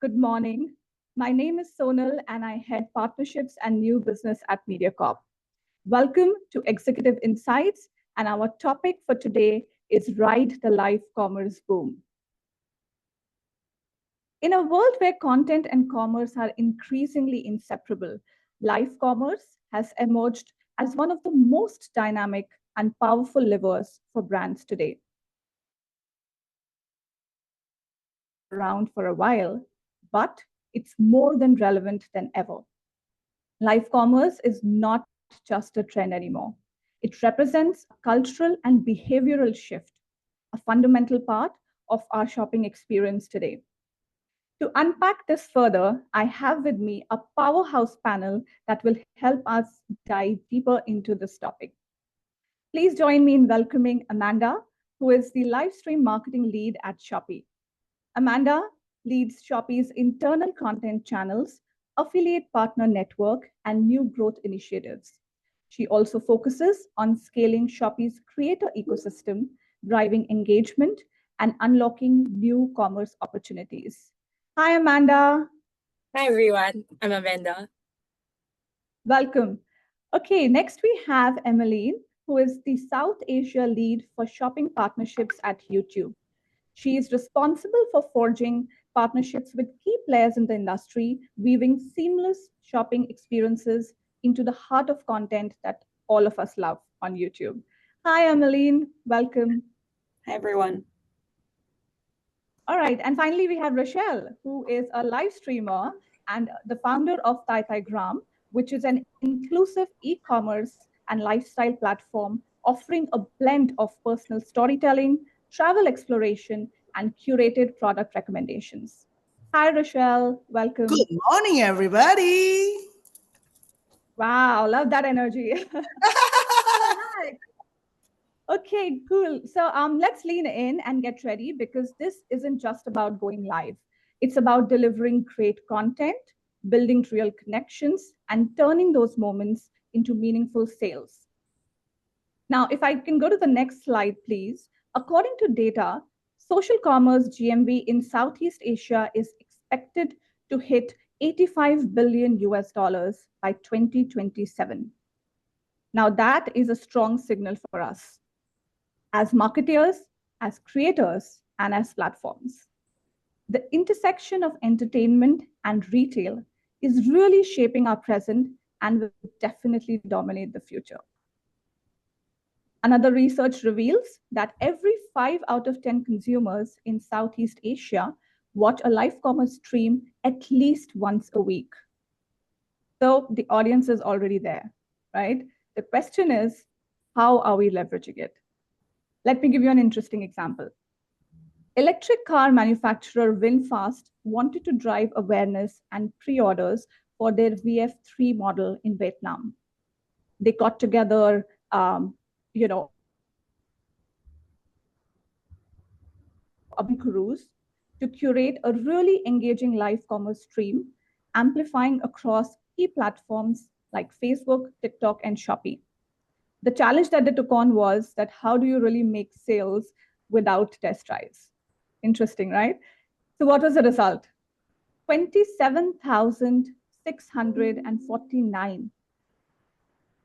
Good morning. My name is Sonal and I head partnerships and new business at Mediacorp. Welcome to Executive Insights, and our topic for today is Ride the Live Commerce Boom. In a world where content and commerce are increasingly inseparable, live commerce has emerged as one of the most dynamic and powerful levers for brands today. Around for a while, but it's more than relevant than ever. Live commerce is not just a trend anymore. It represents a cultural and behavioral shift, a fundamental part of our shopping experience today. To unpack this further, I have with me a powerhouse panel that will help us dive deeper into this topic. Please join me in welcoming Amanda, who is the live stream marketing lead at Shopee. Amanda leads Shopee's internal content channels, affiliate partner network, and new growth initiatives. She also focuses on scaling Shopee's creator ecosystem, driving engagement, and unlocking new commerce opportunities. Hi, Amanda. Hi, everyone. I'm Amanda. Welcome. Okay, next we have Emmeline, who is the South Asia lead for shopping partnerships at YouTube. She is responsible for forging partnerships with key players in the industry, weaving seamless shopping experiences into the heart of content that all of us love on YouTube. Hi, Emmeline. Welcome. Hi, everyone. All right. And finally, we have Reshel, who is a live streamer and the founder of Taitaigram, which is an inclusive e-commerce and lifestyle platform offering a blend of personal storytelling, travel exploration, and curated product recommendations. Hi, Reshel. Welcome. Good morning, everybody. Wow, love that energy. Okay, cool. So let's lean in and get ready, because this isn't just about going live. It's about delivering great content, building real connections, and turning those moments into meaningful sales. Now, if I can go to the next slide, please. According to data, social commerce GMV in Southeast Asia is expected to hit 85 billion US dollars by 2027. Now, that is a strong signal for us as marketers, as creators, and as platforms. The intersection of entertainment and retail is really shaping our present and will definitely dominate the future. Another research reveals that every 5 out of 10 consumers in Southeast Asia watch a live commerce stream at least once a week. So the audience is already there, right? The question is, how are we leveraging it? Let me give you an interesting example. Electric car manufacturer VinFast wanted to drive awareness and pre-orders for their VF3 model in Vietnam. They got together, a cruise to curate a really engaging live commerce stream, amplifying across key platforms like Facebook, TikTok, and Shopee. The challenge that they took on was that how do you really make sales without test drives? Interesting, right? So what was the result? 27,649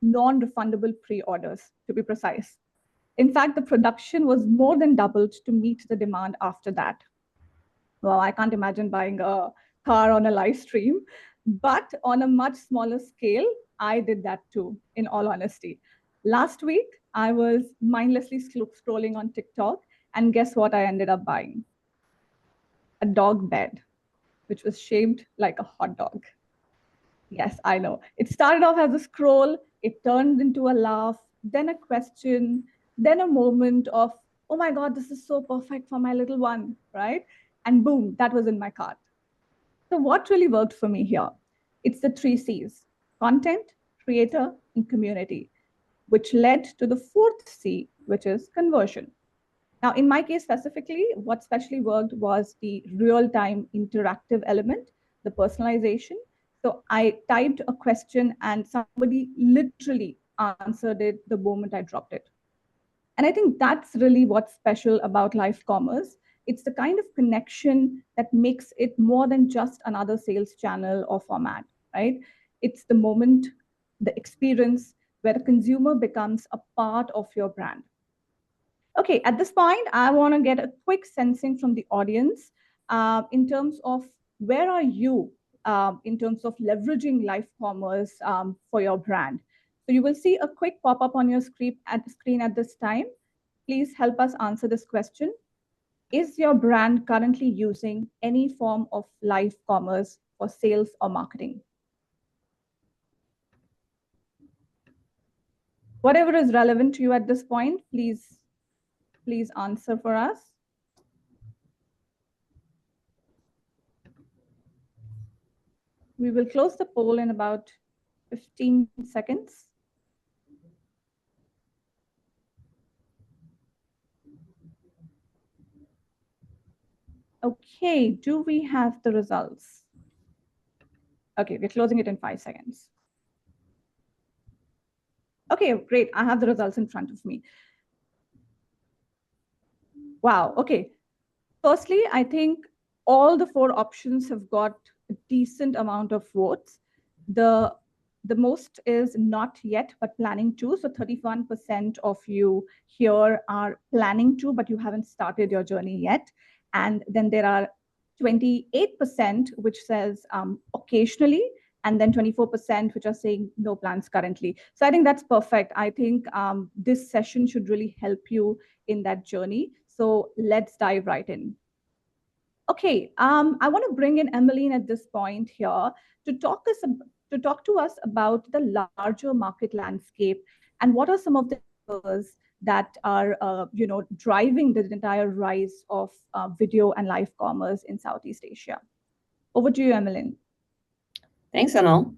non-refundable pre-orders, to be precise. In fact, the production was more than doubled to meet the demand after that. Well, I can't imagine buying a car on a live stream, but on a much smaller scale, I did that too, in all honesty. Last week, I was mindlessly scrolling on TikTok, and guess what I ended up buying? A dog bed, which was shaped like a hot dog. Yes, I know. It started off as a scroll, it turned into a laugh, then a question, then a moment of, oh my God, this is so perfect for my little one, right? And boom, that was in my cart. So what really worked for me here? It's the 3 C's: content, creator, and community, which led to the 4th C, which is conversion. Now, in my case specifically, what especially worked was the real-time interactive element, the personalization. So I typed a question and somebody literally answered it the moment I dropped it. And I think that's really what's special about live commerce. It's the kind of connection that makes it more than just another sales channel or format, right? It's the moment, the experience where the consumer becomes a part of your brand. Okay, at this point, I want to get a quick sensing from the audience in terms of where are you in terms of leveraging live commerce for your brand. So you will see a quick pop-up on your screen at this time. Please help us answer this question. Is your brand currently using any form of live commerce for sales or marketing? Whatever is relevant to you at this point, please answer for us. We will close the poll in about 15 seconds. Okay, do we have the results? Okay, we're closing it in 5 seconds. Okay, great. I have the results in front of me. Wow, okay. Firstly, I think all the 4 options have got a decent amount of votes. The most is not yet, but planning to. So 31% of you here are planning to, but you haven't started your journey yet. And then there are 28%, which says occasionally, and then 24% which are saying no plans currently. So I think that's perfect. I think this session should really help you in that journey. So let's dive right in. Okay, I want to bring in Emmeline at this point here to talk to us about the larger market landscape and what are some of the factors that are driving the entire rise of video and live commerce in Southeast Asia. Over to you, Emmeline. Thanks, Sonal.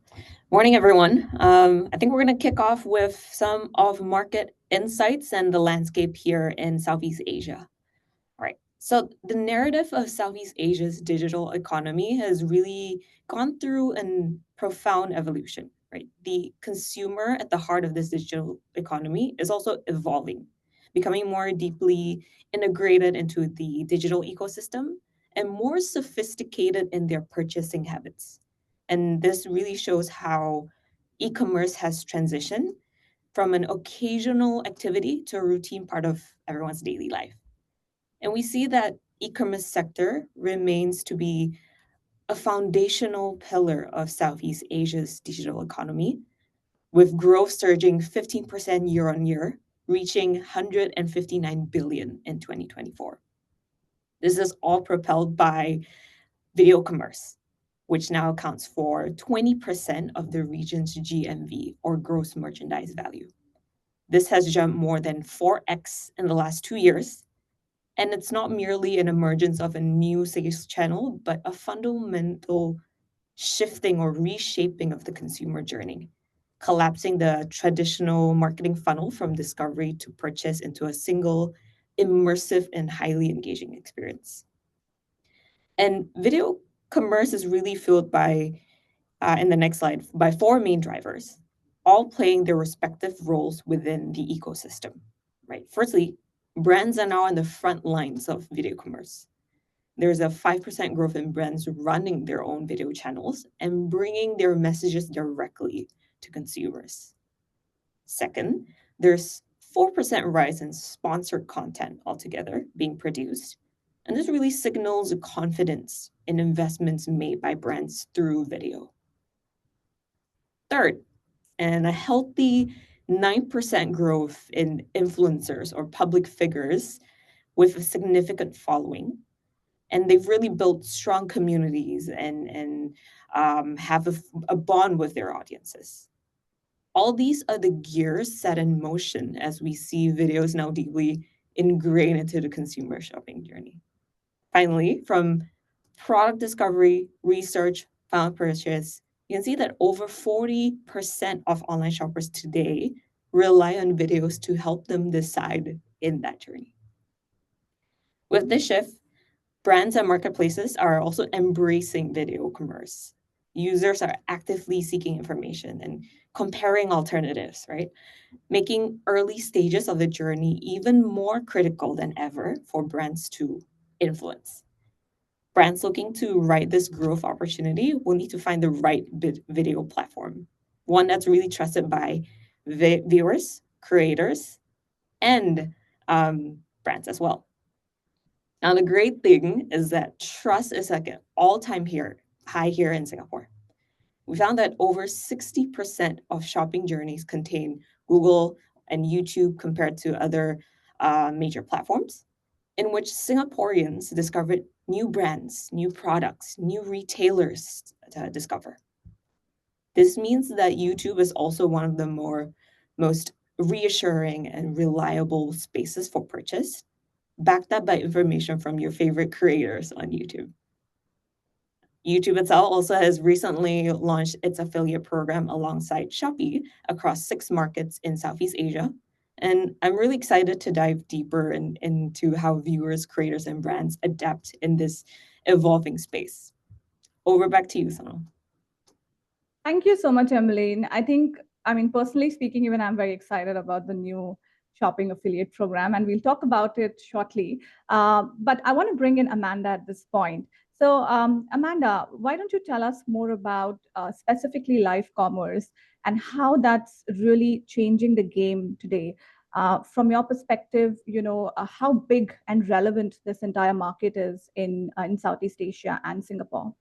Morning, everyone. I think we're going to kick off with some of market insights and the landscape here in Southeast Asia. All right. So the narrative of Southeast Asia's digital economy has really gone through a profound evolution, right? The consumer at the heart of this digital economy is also evolving, becoming more deeply integrated into the digital ecosystem and more sophisticated in their purchasing habits. And this really shows how e-commerce has transitioned from an occasional activity to a routine part of everyone's daily life. And we see that e-commerce sector remains to be a foundational pillar of Southeast Asia's digital economy, with growth surging 15% year on year, reaching 159 billion in 2024. This is all propelled by video commerce, which now accounts for 20% of the region's GMV, or gross merchandise value. This has jumped more than 4x in the last 2 years. And it's not merely an emergence of a new sales channel, but a fundamental shifting or reshaping of the consumer journey, collapsing the traditional marketing funnel from discovery to purchase into a single, immersive, and highly engaging experience. And video commerce is really fueled by, in the next slide, by 4 main drivers, all playing their respective roles within the ecosystem, right? Firstly, brands are now on the front lines of video commerce. There's a 5% growth in brands running their own video channels and bringing their messages directly to consumers. Second, there's 4% rise in sponsored content altogether being produced. And this really signals a confidence in investments made by brands through video. Third, and a healthy 9% growth in influencers or public figures with a significant following. And they've really built strong communities and have a bond with their audiences. All these are the gears set in motion as we see videos now deeply ingrained into the consumer shopping journey. Finally, from product discovery, research, final purchase, you can see that over 40% of online shoppers today rely on videos to help them decide in that journey. With this shift, brands and marketplaces are also embracing video commerce. Users are actively seeking information and comparing alternatives, right? Making early stages of the journey even more critical than ever for brands to influence. Brands looking to ride this growth opportunity will need to find the right video platform, one that's really trusted by viewers, creators, and brands as well. Now, the great thing is that trust is like an all-time high here in Singapore. We found that over 60% of shopping journeys contain Google and YouTube compared to other major platforms, in which Singaporeans discovered new brands, new products, new retailers to discover. This means that YouTube is also one of the most reassuring and reliable spaces for purchase, backed up by information from your favorite creators on YouTube. YouTube itself also has recently launched its affiliate program alongside Shopee across 6 markets in Southeast Asia. And I'm really excited to dive deeper into how viewers, creators, and brands adapt in this evolving space. Over back to you, Sonal. Thank you so much, Emmeline. Personally speaking, even I'm very excited about the new shopping affiliate program, and we'll talk about it shortly. But I want to bring in Amanda at this point. So, Amanda, why don't you tell us more about specifically live commerce and how that's really changing the game today? From your perspective, how big and relevant this entire market is in Southeast Asia and Singapore.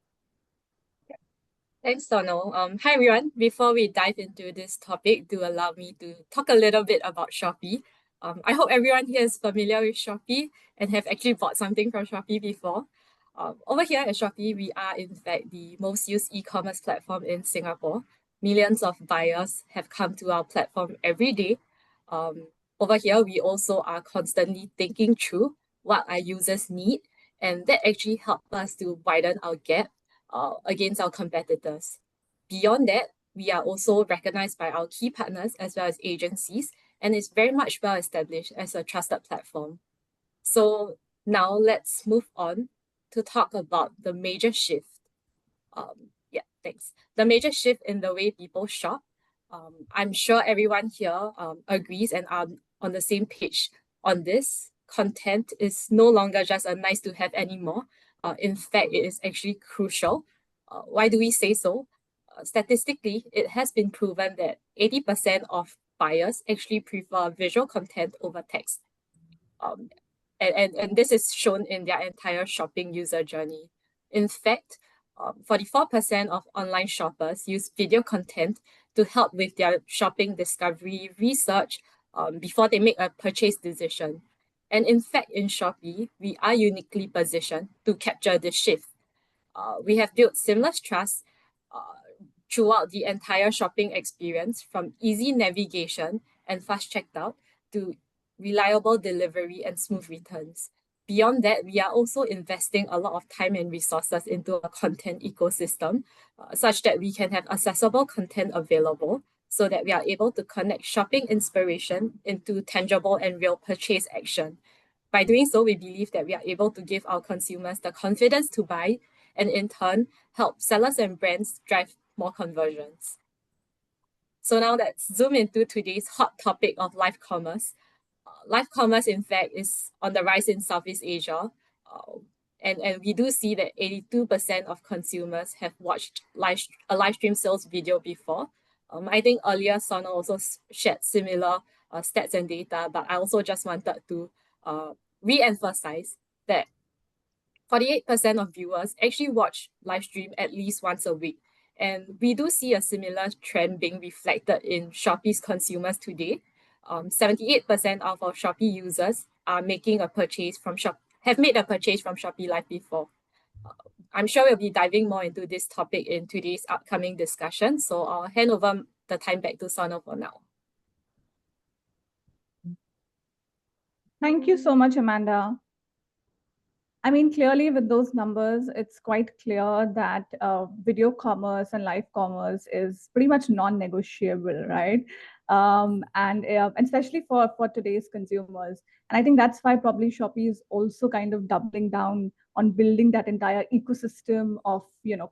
Thanks, Sonal. Hi, everyone. Before we dive into this topic, do allow me to talk a little bit about Shopee. I hope everyone here is familiar with Shopee and have actually bought something from Shopee before. Over here at Shopee, we are in fact the most used e-commerce platform in Singapore. Millions of buyers have come to our platform every day. Over here, we also are constantly thinking through what our users need, and that actually helps us to widen our gap against our competitors. Beyond that, we are also recognized by our key partners as well as agencies, and it's very much well established as a trusted platform. So now let's move on to talk about the major shift. The major shift in the way people shop. I'm sure everyone here agrees and are on the same page on this. Content is no longer just a nice to have anymore. In fact, it is actually crucial. Why do we say so? Statistically, it has been proven that 80% of buyers actually prefer visual content over text. And this is shown in their entire shopping user journey. In fact, 44% of online shoppers use video content to help with their shopping discovery research before they make a purchase decision. And in fact, in Shopee, we are uniquely positioned to capture this shift. We have built seamless trust throughout the entire shopping experience, from easy navigation and fast checkout to reliable delivery and smooth returns. Beyond that, we are also investing a lot of time and resources into a content ecosystem, such that we can have accessible content available so that we are able to connect shopping inspiration into tangible and real purchase action. By doing so, we believe that we are able to give our consumers the confidence to buy and in turn help sellers and brands drive more conversions. So now let's zoom into today's hot topic of live commerce. Live commerce, in fact, is on the rise in Southeast Asia. And we do see that 82% of consumers have watched a live stream sales video before. I think earlier Sonal also shared similar stats and data, but I also just wanted to re-emphasize that 48% of viewers actually watch live stream at least once a week. And we do see a similar trend being reflected in Shopee's consumers today. 78% of our Shopee users are making a purchase from have made a purchase from Shopee Live before. I'm sure we'll be diving more into this topic in today's upcoming discussion. So I'll hand over the time back to Sonal for now. Thank you so much, Amanda. I mean, clearly with those numbers, it's quite clear that video commerce and live commerce is pretty much non-negotiable, right? And especially for today's consumers. And I think that's why probably Shopee is also kind of doubling down on building that entire ecosystem of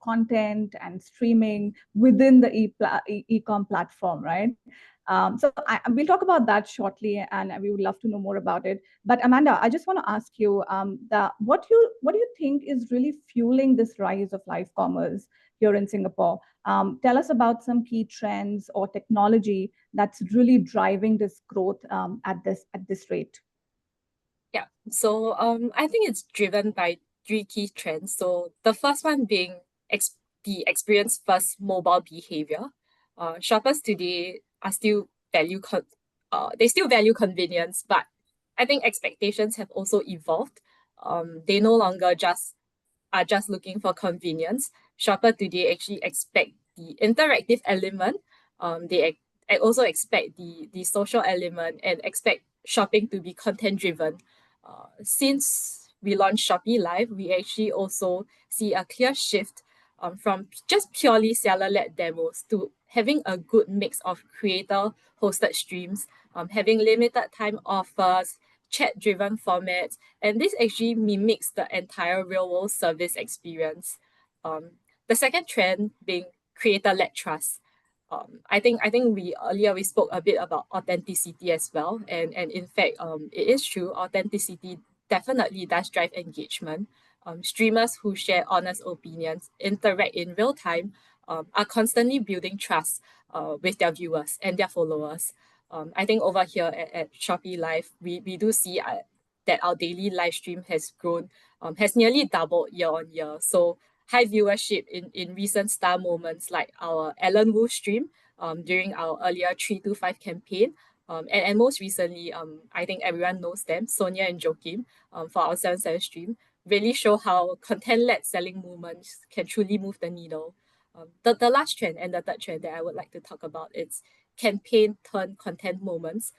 content and streaming within the e-com platform, right? We'll talk about that shortly, and we would love to know more about it. But Amanda, I just want to ask you, what do you think is really fueling this rise of live commerce here in Singapore? Tell us about some key trends or technology that's really driving this growth at this rate. Yeah, so I think it's driven by three key trends. So the first one being the experience first mobile behavior. Shoppers today are still they still value convenience, but I think expectations have also evolved. They no longer just are just looking for convenience. Shopper today actually expect the interactive element. I also expect the social element and expect shopping to be content driven. Since we launched Shopee Live, we actually also see a clear shift from just purely seller-led demos to having a good mix of creator-hosted streams, having limited time offers, chat-driven formats, and this actually mimics the entire real-world service experience. The second trend being creator-led trust. I think we spoke a bit about authenticity as well, and in fact, it is true. Authenticity definitely does drive engagement. Streamers who share honest opinions, interact in real time, are constantly building trust with their viewers and their followers. I think over here at Shopee Live, we do see that our daily live stream has grown, has nearly doubled year on year. So high viewership in recent star moments like our Ellen Wu stream during our earlier 325 campaign. And most recently, I think everyone knows them, Sonia and Joakim, for our 77 stream, really show how content-led selling movements can truly move the needle. The last trend and the third trend that I would like to talk about is campaign turn content moments.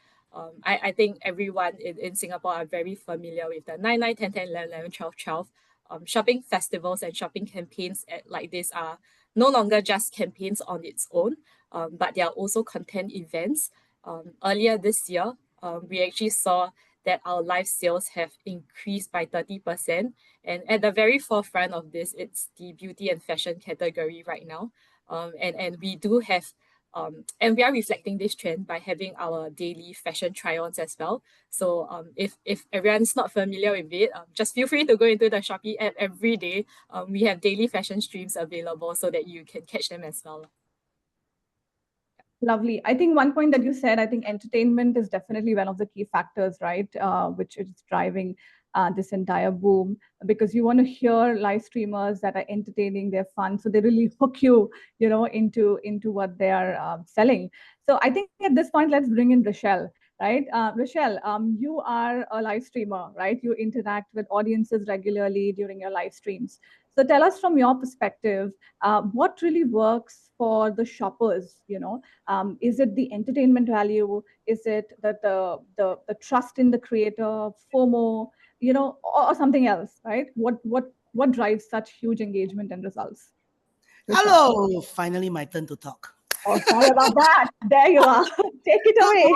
I think everyone in Singapore are very familiar with the 9, 9, 10, 10, 11, 11, 12, 12. Shopping festivals and shopping campaigns like this are no longer just campaigns on its own, but they are also content events. Earlier this year, we actually saw that our live sales have increased by 30%. And at the very forefront of this, it's the beauty and fashion category right now. And we do have and we are reflecting this trend by having our daily fashion try-ons as well. So if everyone's not familiar with it, just feel free to go into the Shopee app every day. We have daily fashion streams available so that you can catch them as well. Lovely. I think one point that you said, I think entertainment is definitely one of the key factors, right? Which is driving this entire boom, because you want to hear live streamers that are entertaining, they're fun, so they really hook you, into what they are selling. So I think at this point, let's bring in Reshel, right? Reshel, you are a live streamer, right? You interact with audiences regularly during your live streams. So tell us from your perspective, what really works for the shoppers, is it the entertainment value? Is it the trust in the creator, FOMO, or something else, right? What drives such huge engagement and results? Reshel. Hello, finally my turn to talk. Oh, sorry about that. There you are. Take it away.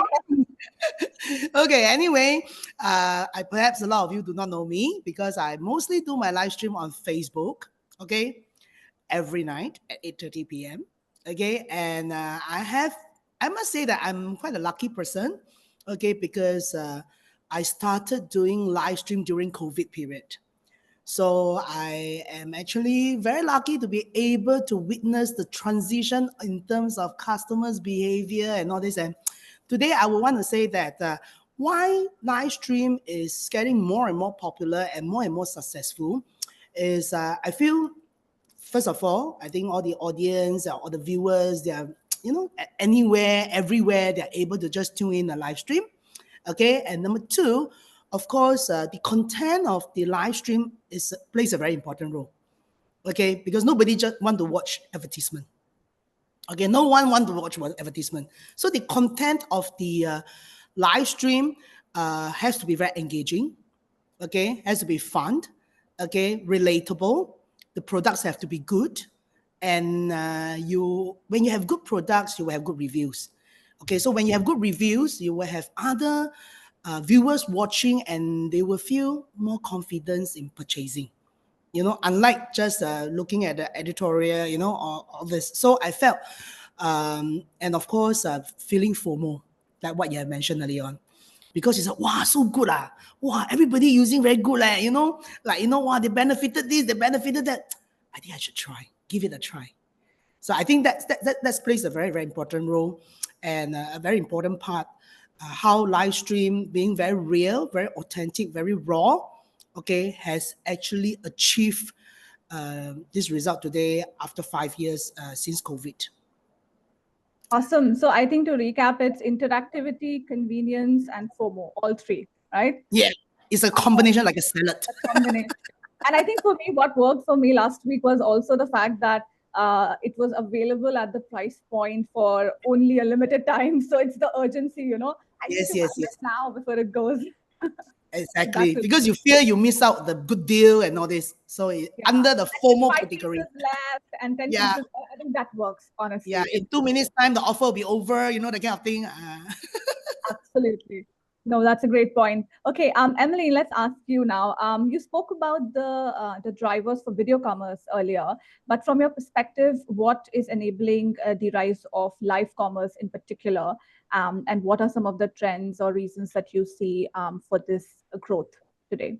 Okay, anyway, perhaps a lot of you do not know me because I mostly do my live stream on Facebook, okay, every night at 8:30 p.m. Okay, and I must say that I'm quite a lucky person, okay, because I started doing live stream during COVID period. So I am actually very lucky to be able to witness the transition in terms of customers' behavior and all this. And today I would want to say that why live stream is getting more and more popular and more successful is I feel, first of all, I think all the audience or the viewers, they are, anywhere, everywhere, they're able to just tune in a live stream. Okay. And number two, of course, the content of the live stream plays a very important role. Okay. Because nobody just want to watch advertisement. Okay. No one want to watch advertisement. So the content of the live stream has to be very engaging. Okay. Has to be fun. Okay. Relatable. The products have to be good. And when you have good products, you will have good reviews. Okay, so when you have good reviews, you will have other viewers watching and they will feel more confidence in purchasing. Unlike just looking at the editorial, all this. So I felt And of course, feeling FOMO, like what you have mentioned earlier on. Because it's like, wow, so good. Wow, everybody using very good. Wow, they benefited this, they benefited that. I think I should try, give it a try. So I think that plays a very, very important role and a very important part. How live stream being very real, very authentic, very raw, okay, has actually achieved this result today after 5 years since COVID. Awesome. So I think to recap, it's interactivity, convenience, and FOMO, all three, right? Yeah, it's a combination like a salad. A combination. And I think for me, what worked for me last week was also the fact that it was available at the price point for only a limited time. So it's the urgency, I need to have this now before it goes. Exactly, because you fear you miss out the good deal and all this. So under the FOMO category. Left and 10 pieces, I think that works, honestly. Yeah, in 2 minutes time, the offer will be over, the kind of thing. Absolutely. No, that's a great point. Okay, Emily, let's ask you now. You spoke about the drivers for video commerce earlier, but from your perspective, what is enabling the rise of live commerce in particular, and what are some of the trends or reasons that you see for this growth today?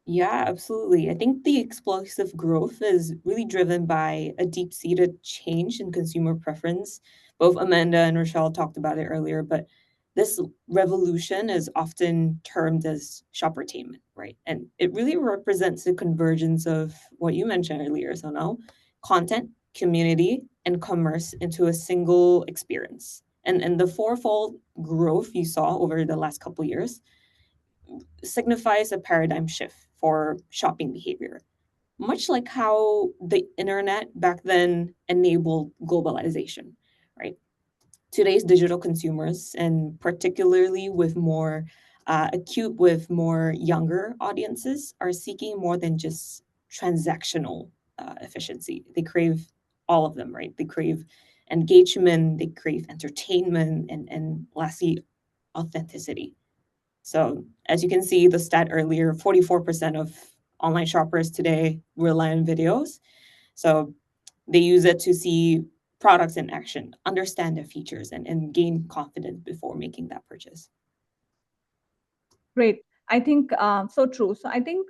Yeah, absolutely. I think the explosive growth is really driven by a deep-seated change in consumer preference. Both Amanda and Reshel talked about it earlier, but this revolution is often termed as shoppertainment, right? And it really represents the convergence of what you mentioned earlier, Sonal, content, community, and commerce into a single experience. And the fourfold growth you saw over the last couple of years signifies a paradigm shift for shopping behavior, much like how the internet back then enabled globalization, right? Today's digital consumers, and particularly with more acute with more younger audiences, are seeking more than just transactional efficiency. They crave all of them, right? They crave engagement, they crave entertainment, and lastly, authenticity. So as you can see, the stat earlier, 44% of online shoppers today rely on videos. So they use it to see products in action, understand their features, and gain confidence before making that purchase. Great. I think so true. So I think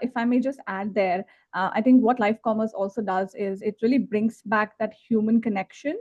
if I may just add there, I think what live commerce also does is it really brings back that human connection,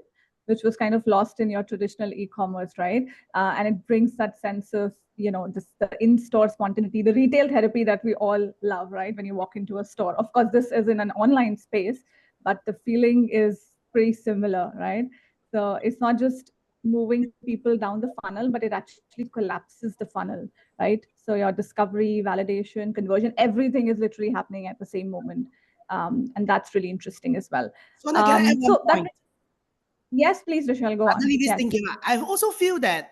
which was kind of lost in your traditional e-commerce, right? And it brings that sense of, the in-store spontaneity, the retail therapy that we all love, right? When you walk into a store. Of course, this is in an online space, but the feeling is pretty similar, right? So it's not just moving people down the funnel, but it actually collapses the funnel, right? So your discovery, validation, conversion, everything is literally happening at the same moment. And that's really interesting as well. So now can I add one point? Yes, please, Reshel, go on. Yes. Thinking, I also feel that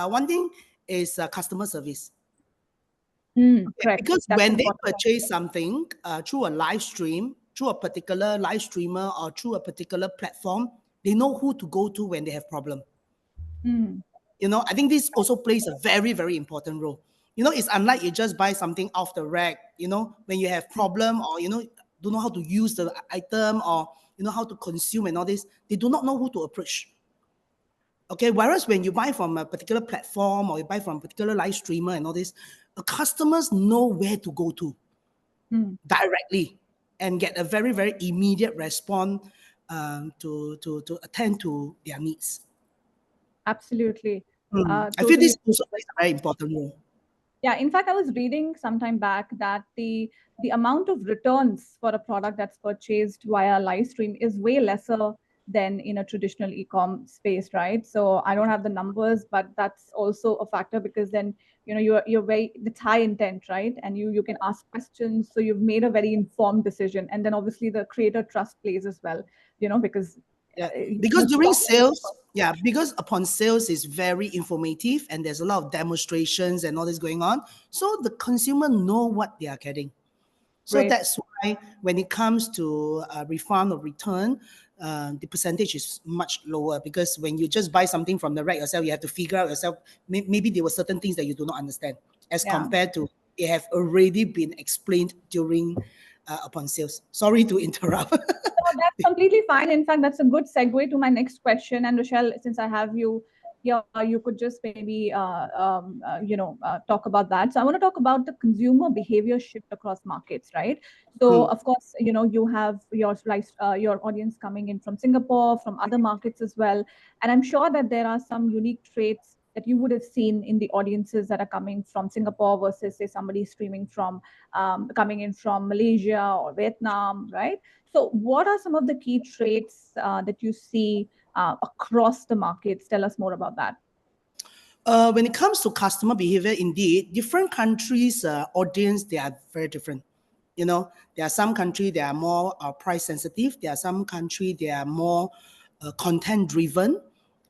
one thing is customer service. Correct. Because that's when they purchase something through a live stream, through a particular live streamer or through a particular platform, they know who to go to when they have problem. I think this also plays a very, very important role. It's unlike you just buy something off the rack, when you have problem or, don't know how to use the item or, how to consume and all this, they do not know who to approach. Okay, whereas when you buy from a particular platform or you buy from a particular live streamer and all this, the customers know where to go to directly and get a very, very immediate response to attend to their needs. Absolutely. I feel this also plays a very important role. Yeah, in fact, I was reading some time back that the amount of returns for a product that's purchased via live stream is way lesser than in a traditional e-com space, right? So I don't have the numbers, but that's also a factor because then you're very, it's high intent, right? And you can ask questions, so you've made a very informed decision, and then obviously the creator trust plays as well, because because during sales, because upon sales is very informative and there's a lot of demonstrations and all this going on, so the consumer know what they are getting. So that's why when it comes to refund or return, the percentage is much lower, because when you just buy something from the rack yourself, you have to figure out yourself, maybe there were certain things that you do not understand as compared to they have already been explained during upon sales. Sorry to interrupt. that's completely fine. In fact, that's a good segue to my next question. And Reshel, since I have you here, you could just maybe talk about that. So I want to talk about the consumer behavior shift across markets, right? So of course, you have your audience coming in from Singapore, from other markets as well, and I'm sure that there are some unique traits that you would have seen in the audiences that are coming from Singapore versus, say, somebody streaming from coming in from Malaysia or Vietnam, right? So what are some of the key traits that you see across the markets? Tell us more about that. When it comes to customer behavior, indeed, different countries' audience, they are very different. There are some countries that are more price sensitive. There are some countries that are more content driven.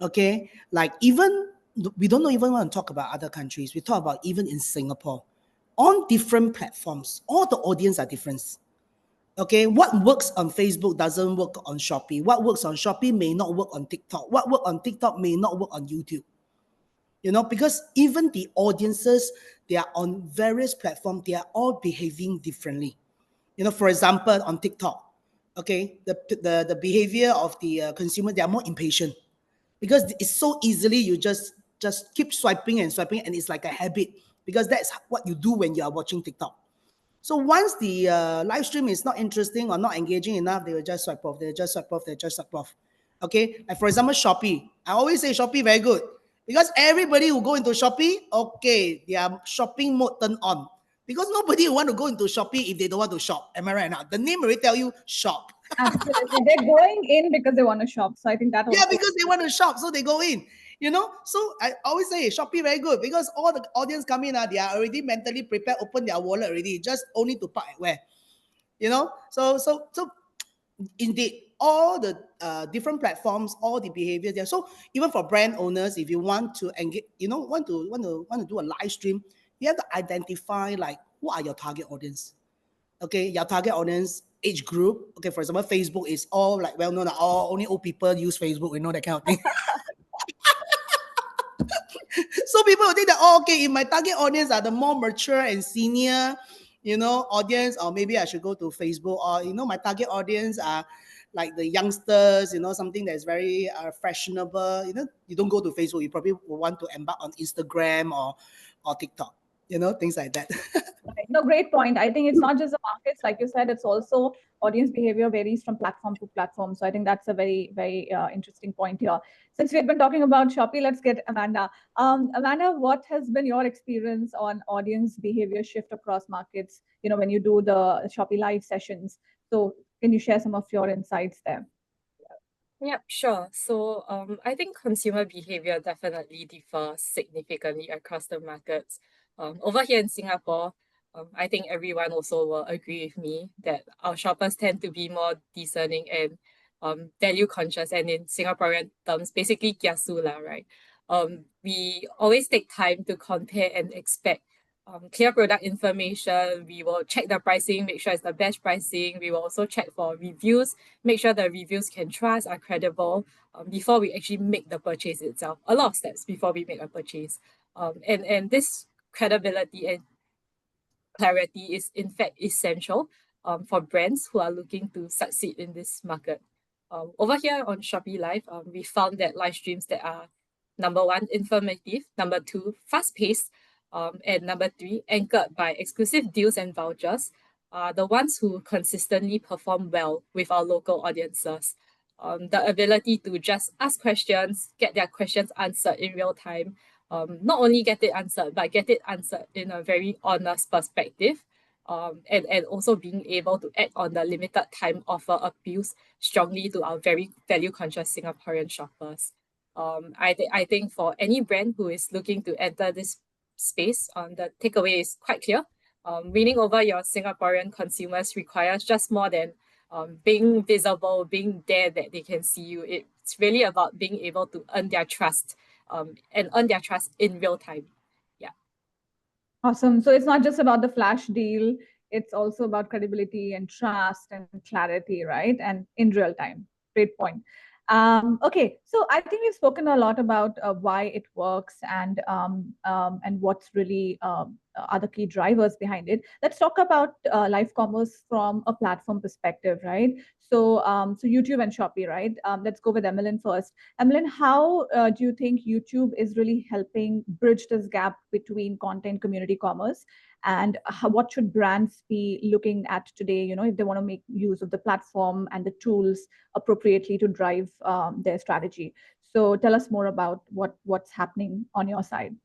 Okay, like even we don't even want to talk about other countries. We talk about even in Singapore, on different platforms, all the audience are different. Okay, what works on Facebook doesn't work on Shopee. What works on Shopee may not work on TikTok. What works on TikTok may not work on YouTube. Because even the audiences, they are on various platforms, they are all behaving differently. For example, on TikTok, okay, the behavior of the consumer, they are more impatient because it's so easily you just keep swiping and swiping, and it's like a habit because that's what you do when you are watching TikTok. So once the live stream is not interesting or not engaging enough, they will just swipe off. They'll just swipe off. They'll just swipe off. Okay, like for example, Shopee. I always say Shopee very good because everybody who go into Shopee, okay, their shopping mode turn on. Because nobody will want to go into Shopee if they don't want to shop. Am I right now? The name already tell you shop. Absolutely. They're going in because they want to shop. So I think that also. Yeah, because they want to shop, so they go in. So I always say Shopee very good because all the audience come in, they are already mentally prepared, open their wallet already, just only to park at where. So indeed, all the different platforms, all the behaviors there. So even for brand owners, if you want to engage, want to do a live stream, you have to identify like who are your target audience. Okay, your target audience age group. Okay, for example, Facebook is all like well known. All only old people use Facebook. That kind of thing. So people will think that, okay, if my target audience are the more mature and senior, audience, or maybe I should go to Facebook, or my target audience are like the youngsters, something that's very fashionable. You don't go to Facebook. You probably will want to embark on Instagram or TikTok. Things like that. No, great point. I think it's not just the markets, like you said, it's also audience behavior varies from platform to platform. So I think that's a very, very interesting point here. Since we've been talking about Shopee, let's get Amanda. Amanda, what has been your experience on audience behavior shift across markets, when you do the Shopee live sessions? So can you share some of your insights there? Yep, sure. So I think consumer behavior definitely differs significantly across the markets. Over here in Singapore, I think everyone also will agree with me that our shoppers tend to be more discerning and value conscious, and in Singaporean terms, basically kiasu lah, right? We always take time to compare and expect clear product information. We will check the pricing, make sure it's the best pricing. We will also check for reviews, make sure the reviews can trust, are credible before we actually make the purchase itself. A lot of steps before we make a purchase. And this credibility and clarity is in fact essential for brands who are looking to succeed in this market. Over here on Shopee Live, we found that live streams that are number one, informative, number two, fast-paced, and number three, anchored by exclusive deals and vouchers, are the ones who consistently perform well with our local audiences. The ability to just ask questions, get their questions answered in real time, not only get it answered, but get it answered in a very honest perspective, and also being able to act on the limited time offer appeals strongly to our very value conscious Singaporean shoppers. I think for any brand who is looking to enter this space, the takeaway is quite clear. Winning over your Singaporean consumers requires just more than being visible, being there that they can see you. It's really about being able to earn their trust and earn their trust in real time. Yeah. Awesome. So it's not just about the flash deal. It's also about credibility and trust and clarity, right? And in real time. Great point. Okay, so I think we've spoken a lot about why it works and what's really are the key drivers behind it. Let's talk about live commerce from a platform perspective, right? So YouTube and Shopee, right? Let's go with Emmeline first. Emmeline, how do you think YouTube is really helping bridge this gap between content community commerce and what should brands be looking at today, if they want to make use of the platform and the tools appropriately to drive their strategy? So tell us more about what's happening on your side.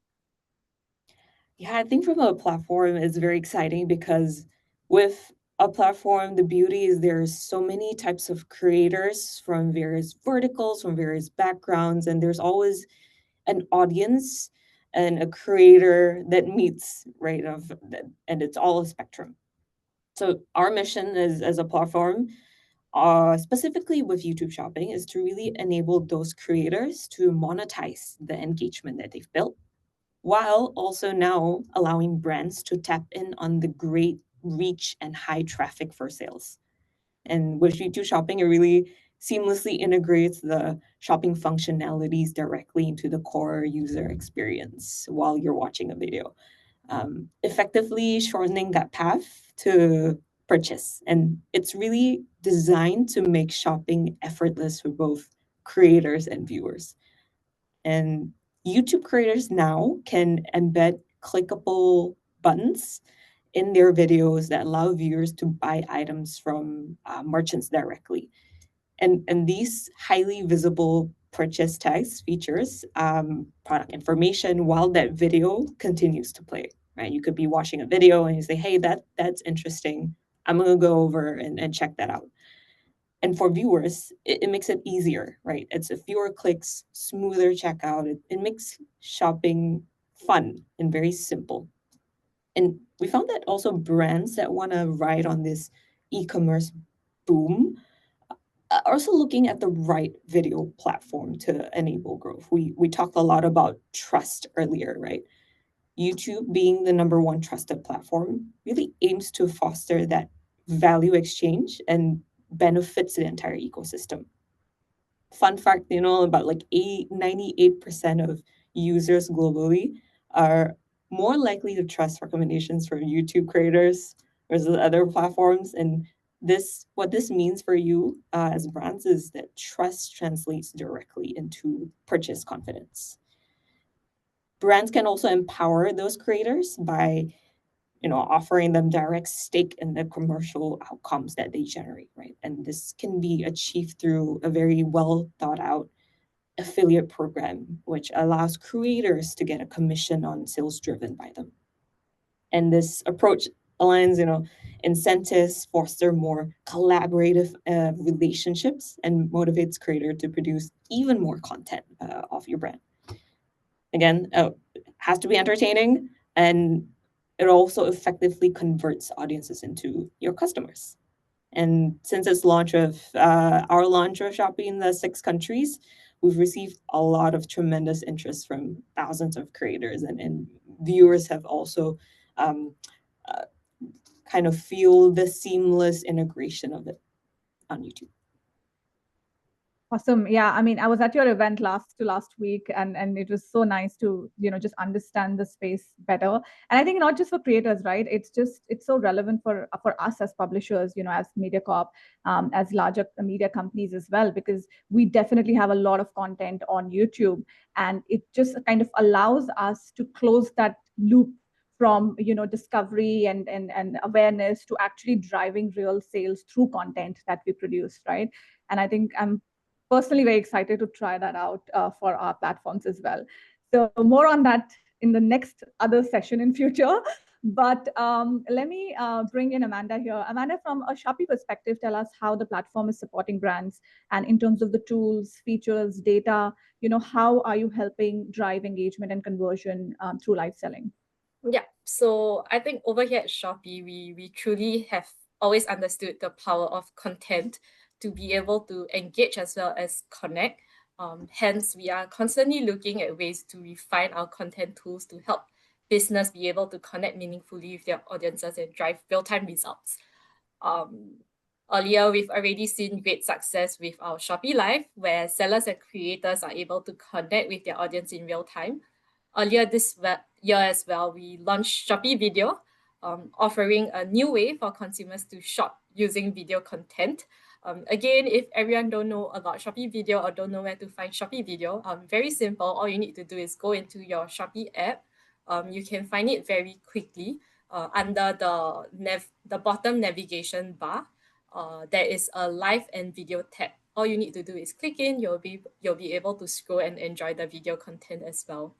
Yeah, I think from a platform it's very exciting because with a platform, the beauty is there's so many types of creators from various verticals, from various backgrounds, and there's always an audience and a creator that meets, right? And it's all a spectrum. So our mission is as a platform, specifically with YouTube Shopping, is to really enable those creators to monetize the engagement that they've built, while also now allowing brands to tap in on the great reach and high traffic for sales. And with YouTube Shopping, it really seamlessly integrates the shopping functionalities directly into the core user experience while you're watching a video, effectively shortening that path to purchase. And it's really designed to make shopping effortless for both creators and viewers. And YouTube creators now can embed clickable buttons in their videos that allow viewers to buy items from merchants directly. And these highly visible purchase tags features product information while that video continues to play. Right? You could be watching a video and you say, "Hey, that's interesting. I'm gonna go over and check that out." And for viewers, it makes it easier, right? It's a fewer clicks, smoother checkout. It makes shopping fun and very simple. And we found that also brands that want to ride on this e-commerce boom are also looking at the right video platform to enable growth. We talked a lot about trust earlier, right? YouTube being the number one trusted platform really aims to foster that value exchange and benefits the entire ecosystem. Fun fact, about like 98% of users globally are more likely to trust recommendations from YouTube creators versus other platforms. And what this means for you as brands is that trust translates directly into purchase confidence. Brands can also empower those creators by offering them direct stake in the commercial outcomes that they generate, right? And this can be achieved through a very well thought out affiliate program, which allows creators to get a commission on sales driven by them. And this approach aligns, incentives, foster more collaborative relationships, and motivates creator to produce even more content off your brand. Again, has to be entertaining, and it also effectively converts audiences into your customers. And since its launch of our launch of Shopee in the 6 countries, we've received a lot of tremendous interest from thousands of creators, and viewers have also uh, kind of feel the seamless integration of it on YouTube. Awesome. Yeah, I mean, I was at your event last week, and it was so nice to just understand the space better. And I think not just for creators, right? It's so relevant for us as publishers, as Mediacorp, as larger media companies as well, because we definitely have a lot of content on YouTube, and it just kind of allows us to close that loop from discovery and awareness to actually driving real sales through content that we produce, right? And I think I'm personally very excited to try that out for our platforms as well. So more on that in the next other session in future. But let me bring in Amanda here. Amanda, from a Shopee perspective, tell us how the platform is supporting brands, and in terms of the tools, features, data, how are you helping drive engagement and conversion through live selling? Yeah, so I think over here at Shopee, we truly have always understood the power of content to be able to engage as well as connect. Hence, we are constantly looking at ways to refine our content tools to help business be able to connect meaningfully with their audiences and drive real-time results. Earlier, we've already seen great success with our Shopee Live, where sellers and creators are able to connect with their audience in real time. Earlier this year as well, we launched Shopee Video, offering a new way for consumers to shop using video content. Again, if everyone don't know about Shopee Video or don't know where to find Shopee Video, very simple. All you need to do is go into your Shopee app. You can find it very quickly under the bottom navigation bar. There is a live and video tab. All you need to do is click in. You'll be able to scroll and enjoy the video content as well.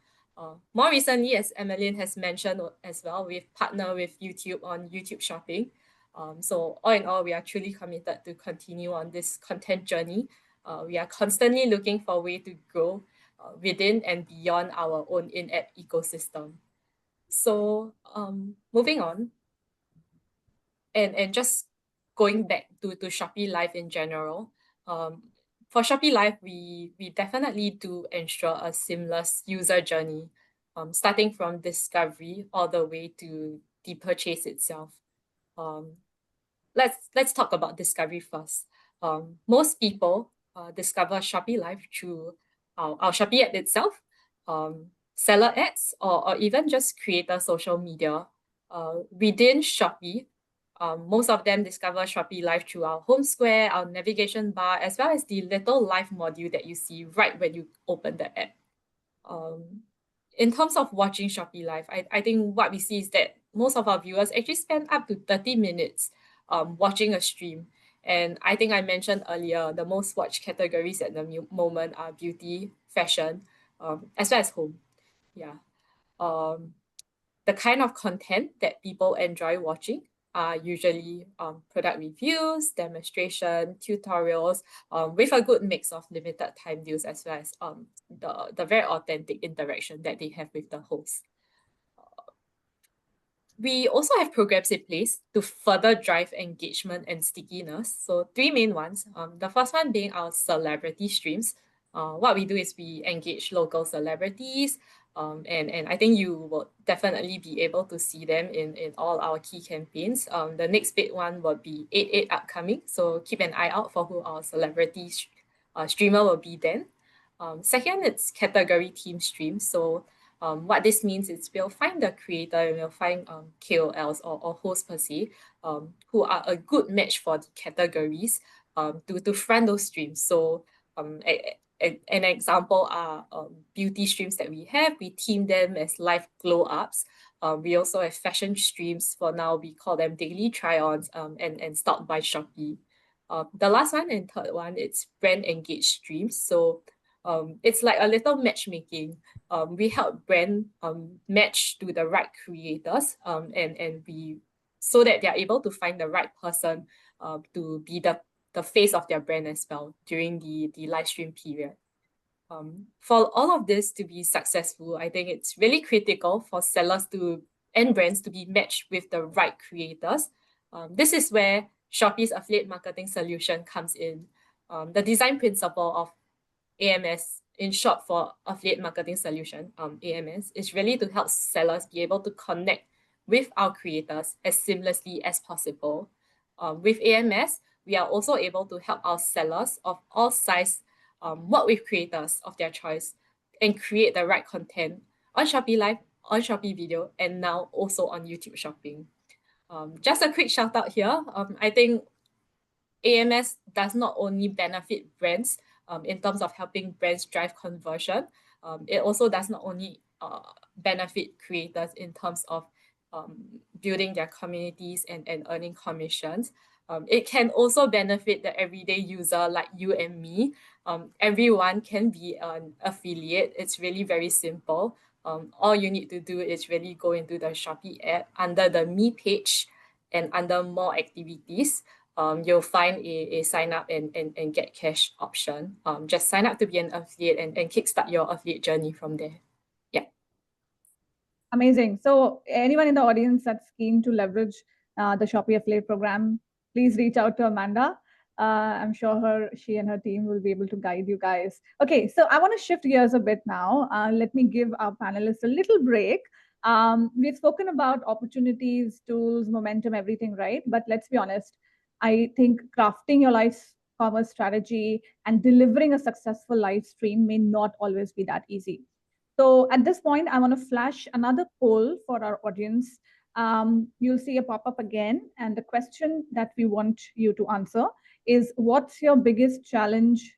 More recently, as Emmeline has mentioned as well, we've partnered with YouTube on YouTube Shopping. So all in all, we are truly committed to continue on this content journey. We are constantly looking for a way to grow within and beyond our own in-app ecosystem. So moving on, and just going back to Shopee Live in general, for Shopee Live, we definitely do ensure a seamless user journey, starting from discovery all the way to the purchase itself. Let's talk about discovery first. Most people discover Shopee Live through our Shopee app itself, seller ads, or even just creator social media. Within Shopee, most of them discover Shopee Live through our home square, our navigation bar, as well as the little live module that you see right when you open the app. In terms of watching Shopee Live, I think what we see is that most of our viewers actually spend up to 30 minutes watching a stream. And I think I mentioned earlier, the most watched categories at the moment are beauty, fashion, as well as home. Yeah. The kind of content that people enjoy watching are usually product reviews, demonstration, tutorials, with a good mix of limited time deals as well as the very authentic interaction that they have with the host. We also have programs in place to further drive engagement and stickiness. So 3 main ones. The first one being our celebrity streams. What we do is we engage local celebrities, and I think you will definitely be able to see them in all our key campaigns. The next big one will be 8/8 upcoming, so keep an eye out for who our celebrity streamer will be then. Second, it's category team streams. So what this means is we'll find the creator and we'll find KOLs or hosts per se, who are a good match for the categories to front those streams. So an example are beauty streams that we have. We team them as live glow ups. We also have fashion streams. For now, we call them daily try-ons and stock by Shopee. The last one and third one, it's brand engaged streams. So it's like a little matchmaking. We help brand match to the right creators and we so that they're able to find the right person to be the face of their brand as well during the live stream period. For all of this to be successful, I think it's really critical for sellers and brands to be matched with the right creators. This is where Shopee's affiliate marketing solution comes in. The design principle of AMS, in short for affiliate marketing solution, AMS, is really to help sellers be able to connect with our creators as seamlessly as possible. With AMS, we are also able to help our sellers of all sizes work with creators of their choice and create the right content on Shopee Live, on Shopee Video, and now also on YouTube Shopping. Just a quick shout out here. I think AMS does not only benefit brands in terms of helping brands drive conversion, it also does not only benefit creators in terms of building their communities and earning commissions. It can also benefit the everyday user like you and me. Everyone can be an affiliate. It's really very simple. All you need to do is really go into the Shopee app under the Me page and under more activities. You'll find a sign up and get cash option. Just sign up to be an affiliate and kickstart your affiliate journey from there. Yeah. Amazing. So anyone in the audience that's keen to leverage the Shopee affiliate program, please reach out to Amanda. I'm sure she and her team will be able to guide you guys. Okay, so I want to shift gears a bit now. Let me give our panelists a little break. We've spoken about opportunities, tools, momentum, everything, right? But let's be honest, I think crafting your live commerce strategy and delivering a successful live stream may not always be that easy. So at this point, I want to flash another poll for our audience. You'll see a pop-up again, and the question that we want you to answer is, what's your biggest challenge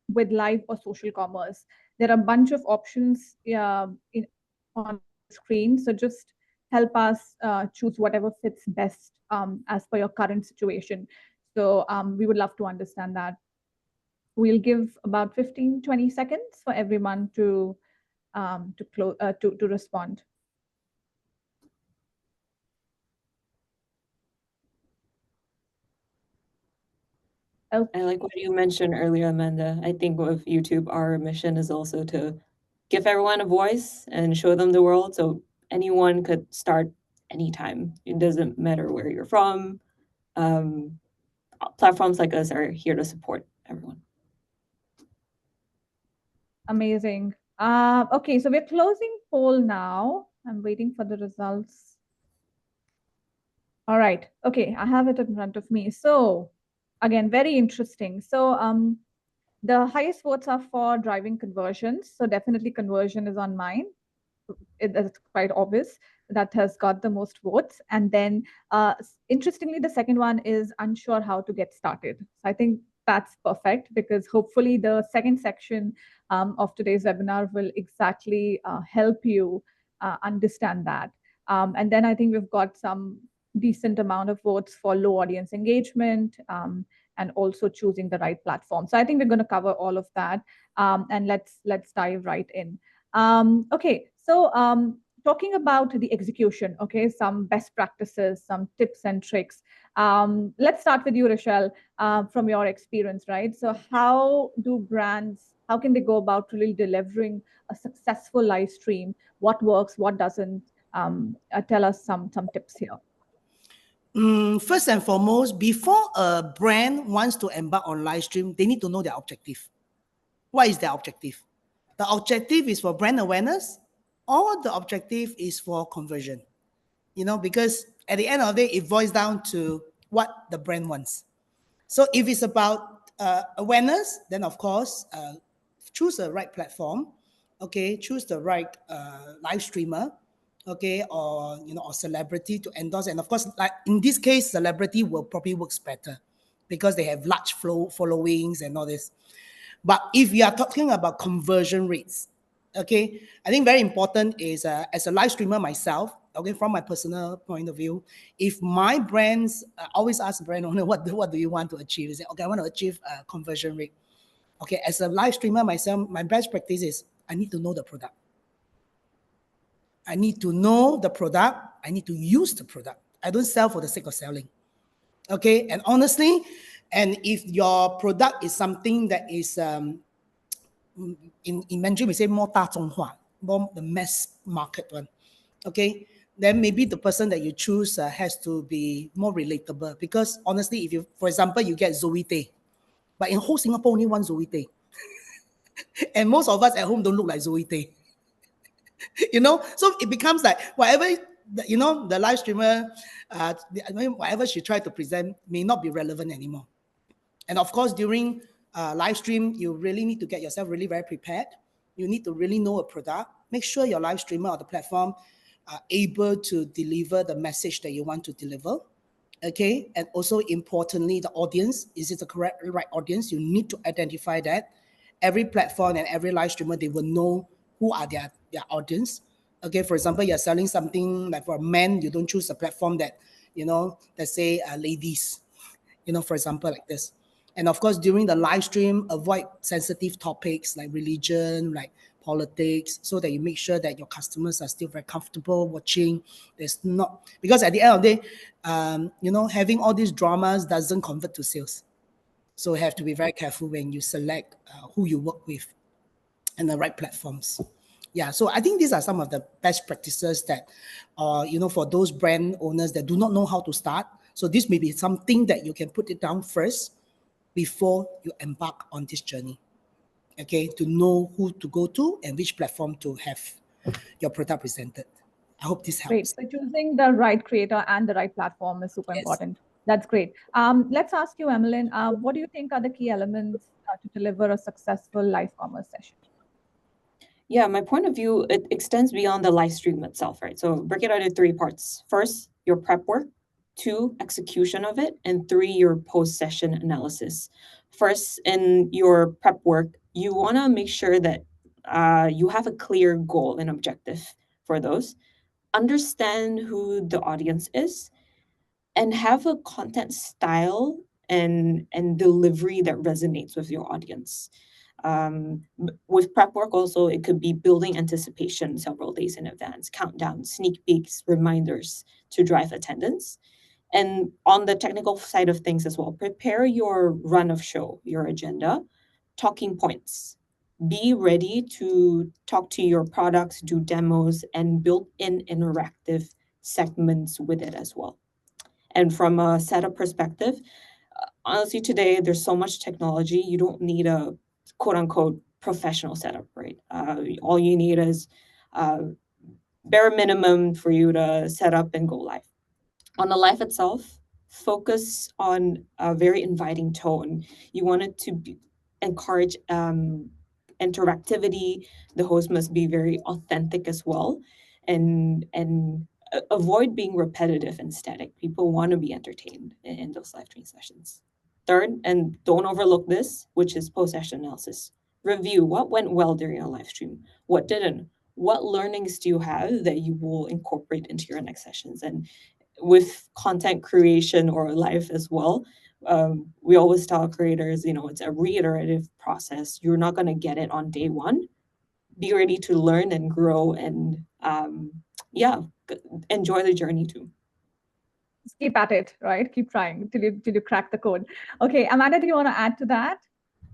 with live or social commerce? There are a bunch of options on screen, so just help us choose whatever fits best as per your current situation. So we would love to understand that. We'll give about 15-20 seconds for everyone to respond. I like what you mentioned earlier, Amanda. I think with YouTube, our mission is also to give everyone a voice and show them the world, so anyone could start anytime. It doesn't matter where you're from. Platforms like us are here to support everyone. Amazing. Okay, so we're closing poll now. I'm waiting for the results. All right. Okay, I have it in front of me. So again, very interesting. So the highest votes are for driving conversions. So definitely conversion is on mine. It's quite obvious. That has got the most votes. And then interestingly, the second one is unsure how to get started. So I think that's perfect, because hopefully the second section of today's webinar will exactly help you understand that. And then I think we've got some decent amount of votes for low audience engagement, and also choosing the right platform. So I think we're going to cover all of that, and let's dive right in. Okay, so talking about the execution, okay, some best practices, some tips and tricks. Let's start with you, Reshel, from your experience, right? So how can they go about really delivering a successful live stream? What works, what doesn't? Tell us some tips here. First and foremost, before a brand wants to embark on live stream, they need to know their objective. What is their objective? The objective is for brand awareness, or the objective is for conversion. Because at the end of the day, it boils down to what the brand wants. So if it's about awareness, then of course, choose the right platform. Okay, choose the right live streamer. Okay, or celebrity to endorse, and of course, like in this case, celebrity will probably works better because they have large followings and all this. But if you are talking about conversion rates, okay, I think very important is as a live streamer myself, okay, from my personal point of view, if my brands always ask the brand owner, what do you want to achieve? Is it okay? I want to achieve a conversion rate. Okay, as a live streamer myself, my best practice is I need to know the product. I need to know the product. I need to use the product. I don't sell for the sake of selling. Okay, and honestly, and if your product is something that is in Mandarin we say more 大众化, more the mass market one. Okay, then maybe the person that you choose has to be more relatable, because honestly, if you, for example, you get Zoe Tay, but in whole Singapore only one Zoe Tay, and most of us at home don't look like Zoe Tay. So it becomes like whatever the live streamer, whatever she tried to present may not be relevant anymore. And of course, during live stream, you really need to get yourself really very prepared. You need to really know a product. Make sure your live streamer or the platform are able to deliver the message that you want to deliver. Okay, and also importantly, the audience, is it the right audience? You need to identify that. Every platform and every live streamer, they will know who are their audience. Okay, for example, you're selling something like for men, you don't choose a platform that, let's say ladies, for example, like this. And of course, during the live stream, avoid sensitive topics like religion, like politics, so that you make sure that your customers are still very comfortable watching. There's not, because at the end of the day, having all these dramas doesn't convert to sales. So you have to be very careful when you select who you work with and the right platforms. Yeah, so I think these are some of the best practices that, for those brand owners that do not know how to start. So this may be something that you can put it down first before you embark on this journey. Okay, to know who to go to and which platform to have your product presented. I hope this helps. Great. So choosing the right creator and the right platform is super important. That's great. Let's ask you, Emmeline, what do you think are the key elements to deliver a successful live commerce session? Yeah, my point of view, it extends beyond the live stream itself, right? So break it out into three parts. First, your prep work. Two, execution of it. And three, your post-session analysis. First, in your prep work, you want to make sure that you have a clear goal and objective for those. Understand who the audience is and have a content style and delivery that resonates with your audience. With prep work also, it could be building anticipation several days in advance, countdowns, sneak peeks, reminders to drive attendance. And on the technical side of things as well, prepare your run of show, your agenda, talking points. Be ready to talk to your products, do demos, and build in interactive segments with it as well. And from a setup perspective, honestly, today there's so much technology, you don't need a quote unquote professional setup, right? All you need is bare minimum for you to set up and go live. On the live itself, focus on a very inviting tone. You want it to encourage interactivity. The host must be very authentic as well, and avoid being repetitive and static. People want to be entertained in those live stream sessions. Third, and don't overlook this, which is post-session analysis. Review what went well during a live stream, what didn't. What learnings do you have that you will incorporate into your next sessions? And with content creation or live as well, we always tell creators, it's a reiterative process. You're not going to get it on day one. Be ready to learn and grow and enjoy the journey too. Just keep at it, right? Keep trying till you crack the code. Okay, Amanda, do you want to add to that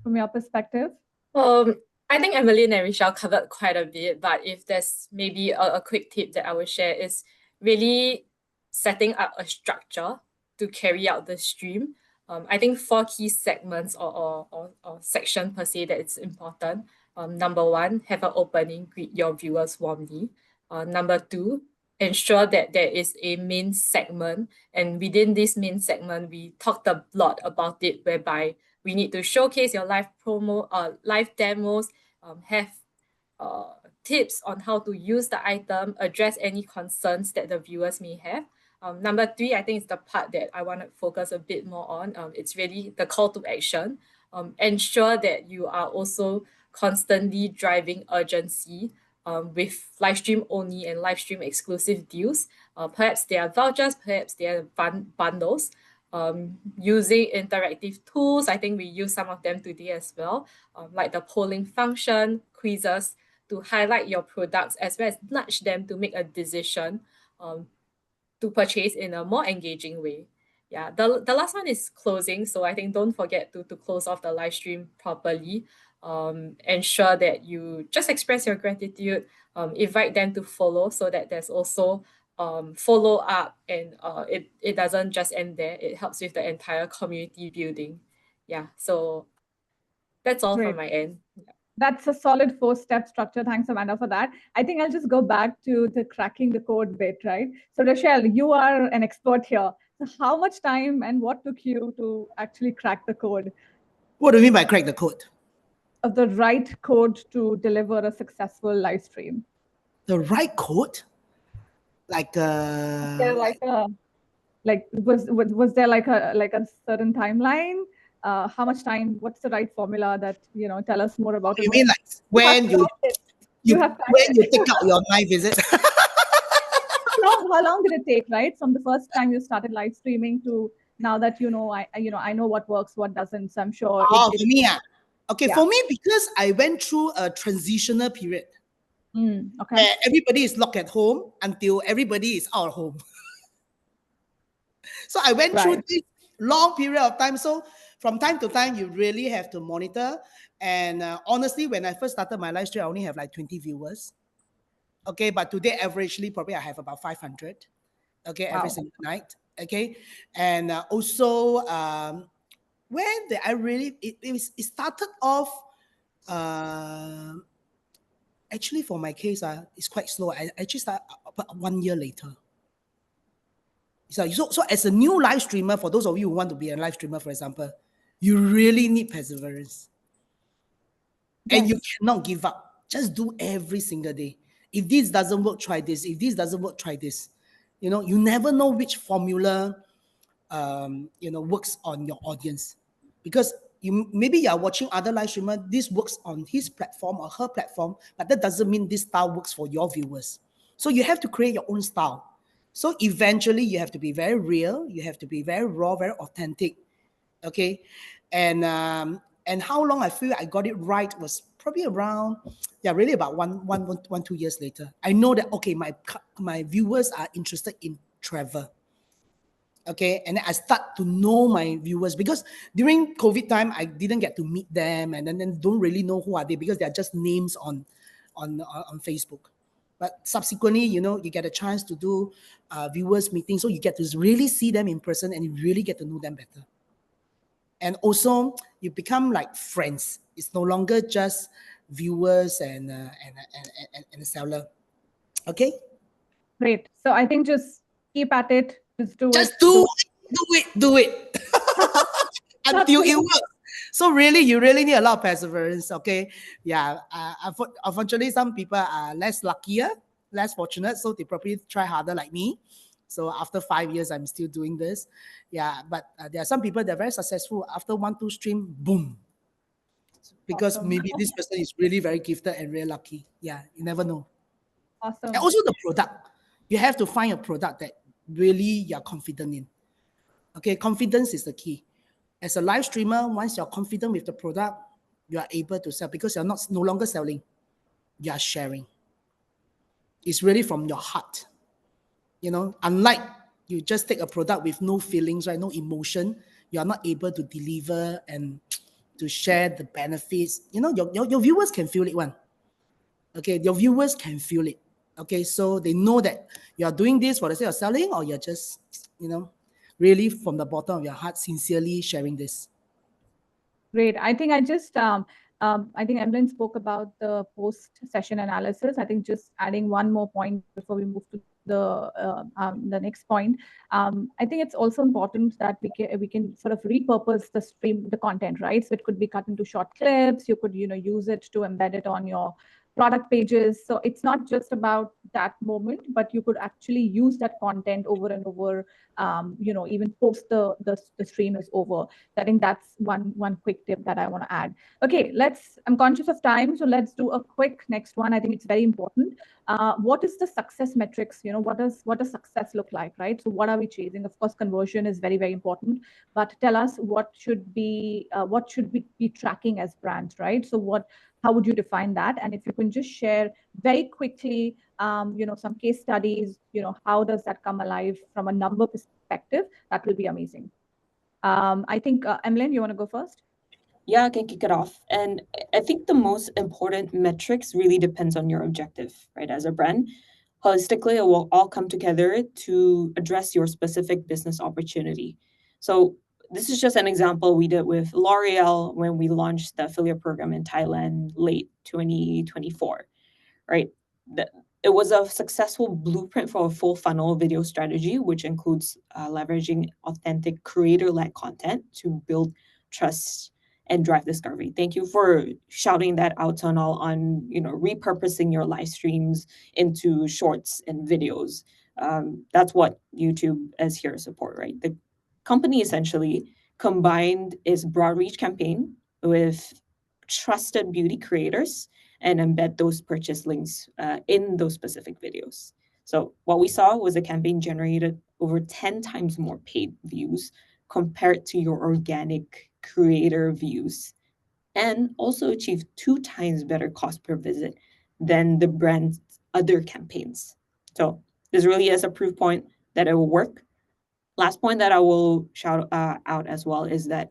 from your perspective? I think Emmeline and Reshel covered quite a bit, but if there's maybe a quick tip that I will share is really setting up a structure to carry out the stream. I think 4 key segments or section per se that it's important. Number 1, have an opening, greet your viewers warmly. Number 2, ensure that there is a main segment, and within this main segment, we talked a lot about it, whereby we need to showcase your live live demos, have tips on how to use the item, address any concerns that the viewers may have. Number 3, I think it's the part that I want to focus a bit more on. It's really the call to action. Ensure that you are also constantly driving urgency with live stream only and live stream exclusive deals. Perhaps they are vouchers, perhaps they are bundles. Using interactive tools, I think we use some of them today as well, like the polling function, quizzes, to highlight your products as well as nudge them to make a decision to purchase in a more engaging way. Yeah, the last one is closing. So I think don't forget to close off the live stream properly. Ensure that you just express your gratitude, invite them to follow so that there's also follow up, and it doesn't just end there. It helps with the entire community building. Yeah, so that's all from my end. That's a solid 4-step structure. Thanks, Amanda, for that. I think I'll just go back to the cracking the code bit, right? So Reshel, you are an expert here. So how much time and what took you to actually crack the code? What do you mean by crack the code? Of the right code to deliver a successful live stream. The right code? Like was there like a certain timeline? How much time? What's the right formula that tell us more about it? You mean like when you take out your knife, is it? How long did it take, right? From the first time you started live streaming to now that I know what works, what doesn't. So I'm sure. For me, okay. Yeah. For me, because I went through a transitional period. Okay. Everybody is locked at home until everybody is out of home. So I went through this long period of time. So from time to time, you really have to monitor. And honestly, when I first started my live stream, I only have like 20 viewers. Okay, but today, averagely, probably I have about 500. Okay, every single night. Okay, and also, when I really, it started off, actually for my case, it's quite slow. I actually start about 1 year later. So as a new live streamer, for those of you who want to be a live streamer, for example, you really need perseverance. And you cannot give up. Just do every single day. If this doesn't work, try this. If this doesn't work, try this. You never know which formula works on your audience, because maybe you are watching other live streamer. This works on his platform or her platform, but that doesn't mean this style works for your viewers. So you have to create your own style. So eventually, you have to be very real. You have to be very raw, very authentic. Okay, and how long I feel I got it right was probably around, really about 2 years later. I know that, okay, my viewers are interested in travel. Okay, and then I start to know my viewers, because during COVID time I didn't get to meet them, and then don't really know who are they, because they are just names on Facebook. But subsequently, you get a chance to do viewers meeting, so you get to really see them in person, and you really get to know them better. And also, you become like friends. It's no longer just viewers and a seller. Okay. Great. So I think just keep at it. Just do Just it. do it. Until it works. So really, you really need a lot of perseverance. Okay. Yeah. Unfortunately, some people are less luckier, less fortunate, so they probably try harder like me. So after 5 years, I'm still doing this. Yeah, but there are some people that are very successful. After 1-2 stream, boom. Because Awesome. maybe this person is really very gifted and very lucky. Yeah, you never know. Awesome. And also the product. You have to find a product that really you're confident in. Okay, confidence is the key. As a live streamer, once you're confident with the product, you are able to sell, because you're no longer selling. You are sharing. It's really from your heart. Unlike you just take a product with no feelings, right? No emotion, you are not able to deliver and to share the benefits. Your viewers can feel it one. Okay, your viewers can feel it. Okay, so they know that you are doing this for the sake of selling, or you're just, really from the bottom of your heart, sincerely sharing this. Great. I think I think Emmeline spoke about the post-session analysis. I think just adding one more point before we move to the next point. I think it's also important that we can sort of repurpose the content, right? So it could be cut into short clips. You could use it to embed it on your product pages. So it's not just about that moment, but you could actually use that content over and over, even post the stream is over. So I think that's one quick tip that I want to add. Okay, I'm conscious of time, so let's do a quick next one. I think it's very important. What is the success metrics? What does success look like, right? So what are we chasing? Of course, conversion is very, very important, but tell us what should we be tracking as brands, right? So how would you define that? And if you can just share very quickly, some case studies, how does that come alive from a number perspective? That will be amazing. I think, Emmeline, you want to go first? Yeah, I can kick it off. And I think the most important metrics really depends on your objective, right? As a brand, holistically, it will all come together to address your specific business opportunity. So this is just an example we did with L'Oreal when we launched the affiliate program in Thailand late 2024, right? It was a successful blueprint for a full funnel video strategy, which includes leveraging authentic creator-led content to build trust and drive discovery. Thank you for shouting that out, Sonal, on repurposing your live streams into shorts and videos. That's what YouTube is here to support, right? The company essentially combined its broad reach campaign with trusted beauty creators and embed those purchase links in those specific videos. So what we saw was a campaign generated over 10 times more paid views compared to your organic creator views, and also achieved 2 times better cost per visit than the brand's other campaigns. So this really is a proof point that it will work. Last point that I will shout out as well is that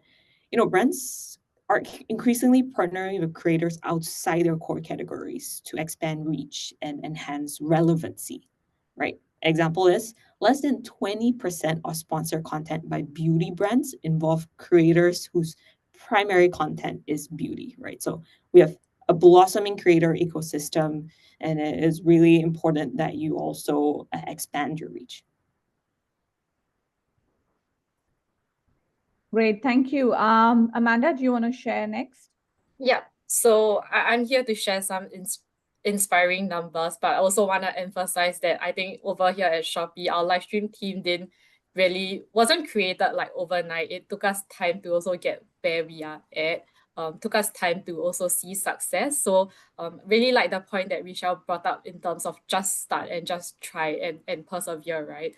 brands are increasingly partnering with creators outside their core categories to expand reach and enhance relevancy, right? Example is less than 20% of sponsored content by beauty brands involve creators whose primary content is beauty, right? So we have a blossoming creator ecosystem, and it is really important that you also expand your reach. Great, thank you. Amanda, do you want to share next? Yeah, so I'm here to share some inspiring numbers, but I also want to emphasize that I think over here at Shopee, our live stream team wasn't created like overnight. It took us time to also get where we are at. Took us time to also see success. So really like the point that Reshel brought up in terms of just start and just try and persevere, right?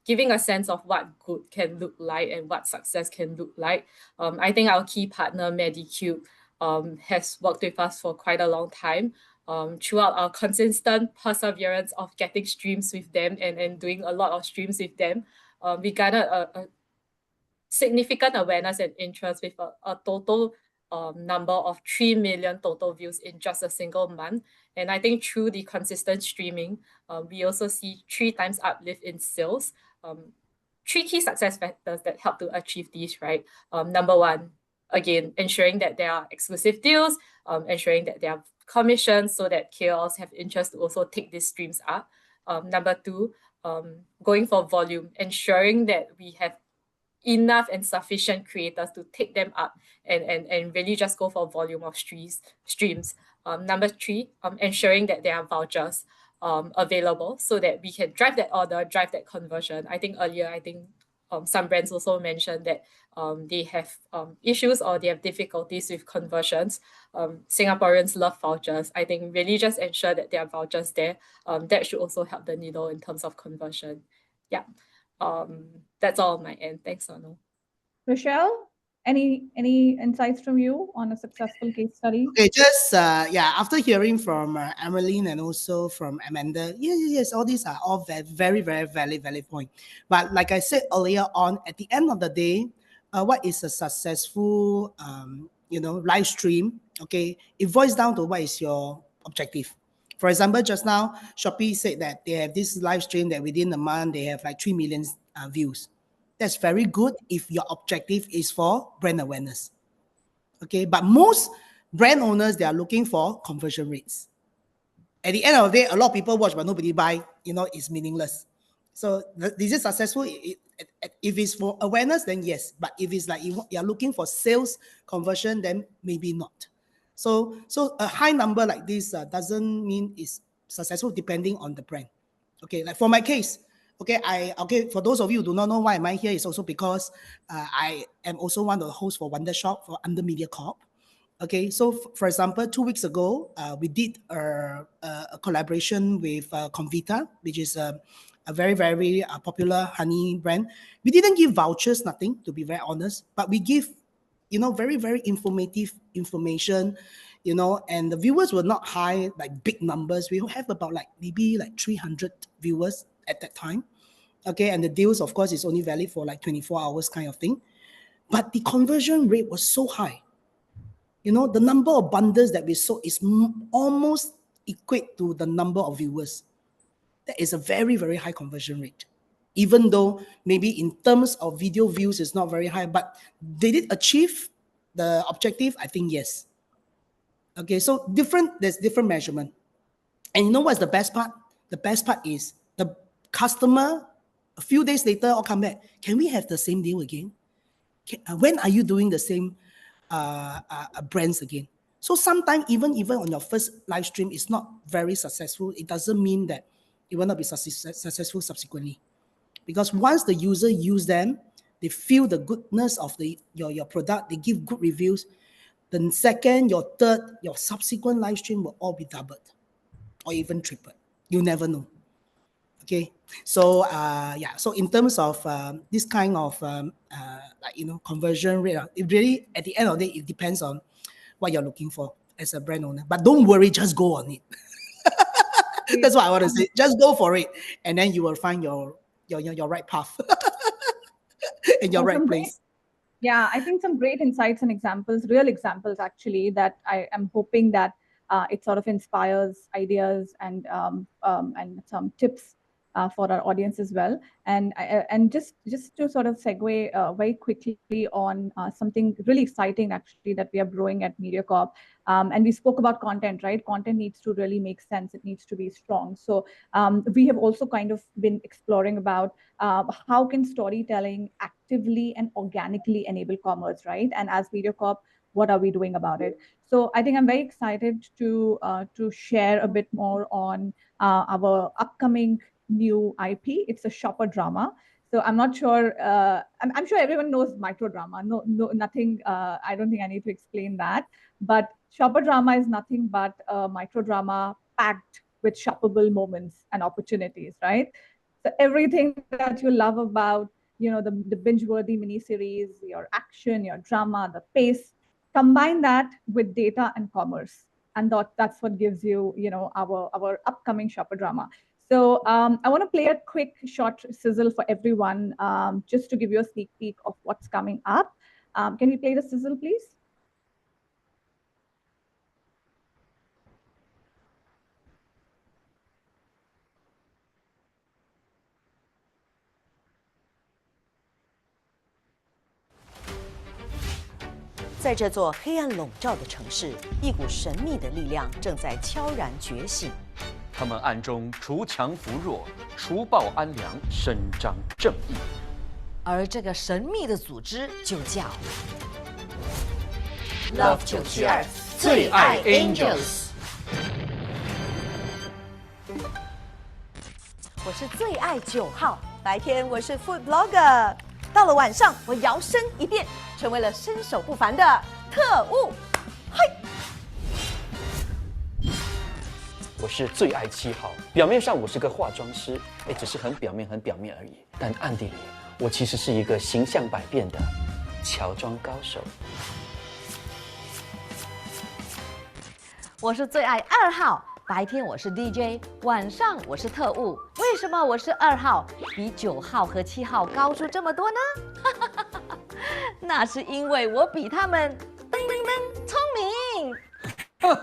Giving a sense of what good can look like and what success can look like. I think our key partner, Mediacorp, has worked with us for quite a long time. Throughout our consistent perseverance of getting streams with them and doing a lot of streams with them, we garnered a significant awareness and interest with a total number of 3 million total views in just a single month. And I think through the consistent streaming, we also see 3 times uplift in sales. Three key success factors that help to achieve these, right? Number one, again, ensuring that there are exclusive deals, ensuring that there are commissions so that KOLs have interest to also take these streams up. Number two, going for volume, ensuring that we have enough and sufficient creators to take them up and really just go for volume of streams. Number three, ensuring that there are vouchers available so that we can drive that order, drive that conversion. I think earlier, some brands also mentioned that they have issues or they have difficulties with conversions. Singaporeans love vouchers. I think really just ensure that there are vouchers there. That should also help the needle in terms of conversion. Yeah. That's all on my end. Thanks, Sonal. Reshel, any insights from you on a successful case study? Okay, just after hearing from Emmeline and also from Amanda, yes, all these are all very, very valid point. But like I said earlier on, at the end of the day, what is a successful, live stream? Okay, it boils down to what is your objective. For example, just now, Shopee said that they have this live stream that within a month they have like 3 million views. That's very good if your objective is for brand awareness. Okay, but most brand owners, they are looking for conversion rates. At the end of the day, a lot of people watch, but nobody buy, it's meaningless. So is it successful? If it's for awareness, then yes. But if it's like you're looking for sales conversion, then maybe not. So a high number like this doesn't mean it's successful depending on the brand. Okay, like for my case, for those of you who do not know why am I here, is also because I am also one of the hosts for Wonder Shop for under Mediacorp. Okay, so for example, 2 weeks ago, we did a collaboration with Convita, which is a very, very popular honey brand. We didn't give vouchers, nothing, to be very honest, but we give, very, very informative information, and the viewers were not high, like big numbers. We have about maybe 300 viewers at that time. Okay, and the deals, of course, is only valid for 24 hours kind of thing. But the conversion rate was so high. The number of bundles that we sold is almost equate to the number of viewers. That is a very, very high conversion rate. Even though maybe in terms of video views, it's not very high, but did it achieve the objective? I think yes. Okay, so there's different measurement. And you know what's the best part? The best part is the customer, a few days later, will come back. Can we have the same deal again? When are you doing the same brands again? So sometimes even on your first live stream, it's not very successful. It doesn't mean that it will not be successful subsequently. Because once the user use them, they feel the goodness of your product, they give good reviews. The second, your third, your subsequent live stream will all be doubled or even tripled. You never know. Okay, so so in terms of this kind of conversion rate, it really at the end of the day, it depends on what you're looking for as a brand owner. But don't worry, just go on it. That's what I want to say. Just go for it, and then you will find your right path in your right place. Yeah, I think some great insights and examples, real examples actually, that I am hoping that it sort of inspires ideas and some tips for our audience as well. And just to sort of segue very quickly on something really exciting actually that we are growing at Mediacorp. And we spoke about content, right? Content needs to really make sense. It needs to be strong. So we have also kind of been exploring about how can storytelling actively and organically enable commerce, right? And as Mediacorp, what are we doing about it? So I think I'm very excited to share a bit more on our upcoming new IP. It's a shopper drama. So I'm not sure. I'm sure everyone knows microdrama. No, nothing. I don't think I need to explain that. But shopper drama is nothing but a microdrama packed with shoppable moments and opportunities, right? So everything that you love about, the binge-worthy miniseries, your action, your drama, the pace, combine that with data and commerce, and that's what gives you, our upcoming shopper drama. So I want to play a quick short sizzle for everyone, just to give you a sneak peek of what's coming up. Can we play the sizzle, please? 在这座黑暗笼罩的城市，一股神秘的力量正在悄然觉醒。他们暗中锄强扶弱，除暴安良，伸张正义。而这个神秘的组织就叫 Love 972最爱 Angels。我是最爱9号，白天我是 Food Blogger， 到了晚上我摇身一变，成为了身手不凡的特务。嘿，我是最爱7号，表面上我是个化妆师，只是很表面而已，但暗地里我其实是一个形象百变的乔装高手。我是最爱2号。白天我是 DJ， 晚上我是特务。为什么我是2号，比9号和7号高出这么多呢？那是因为我比他们聪明。哼，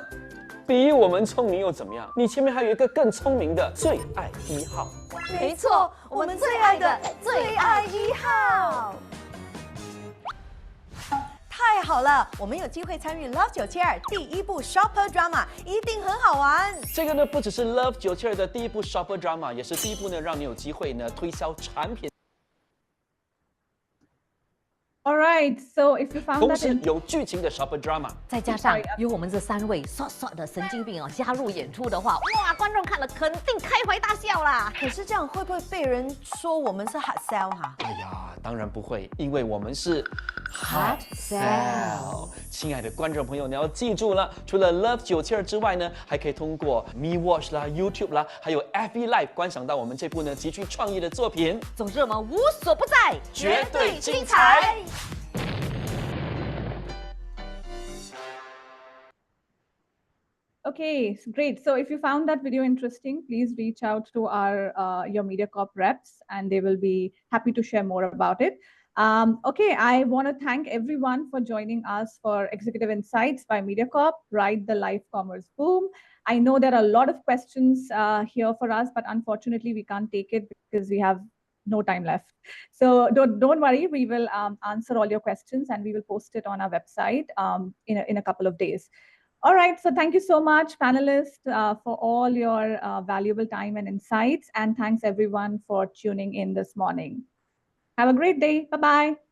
比我们聪明又怎么样？你前面还有一个更聪明的最爱1号。没错，我们最爱的最爱1号。太好了，我们有机会参与 Love 972第一部 Shopper Drama， 一定很好玩。这个呢，不只是 Love 972的第一部 Shopper Drama， 也是第一部呢，让你有机会呢推销产品。All right, so if you found 同时 that 有剧情的 Shopper Drama， 再加上有我们这3位帅帅的神经病加入演出的话，哇，观众看了肯定开怀大笑啦。可是这样会不会被人说我们是 hard sell 哈？哎呀，当然不会，因为我们是 Hard sell。亲爱的观众朋友，你要记住了，除了 Love 972之外呢，还可以通过 Me Watch 啦、YouTube 啦，还有 FB Live 观赏到我们这部呢极具创意的作品。总之我们无所不在，绝对精彩。Okay, great. So if you found that video interesting, please reach out to your Mediacorp reps, and they will be happy to share more about it. Okay, I want to thank everyone for joining us for Executive Insights by Mediacorp, Ride the Live Commerce Boom. I know there are a lot of questions here for us, but unfortunately we can't take it because we have no time left. So don't worry, we will answer all your questions and we will post it on our website in a couple of days. All right, so thank you so much, panelists, for all your valuable time and insights. And thanks everyone for tuning in this morning. Have a great day. Bye-bye.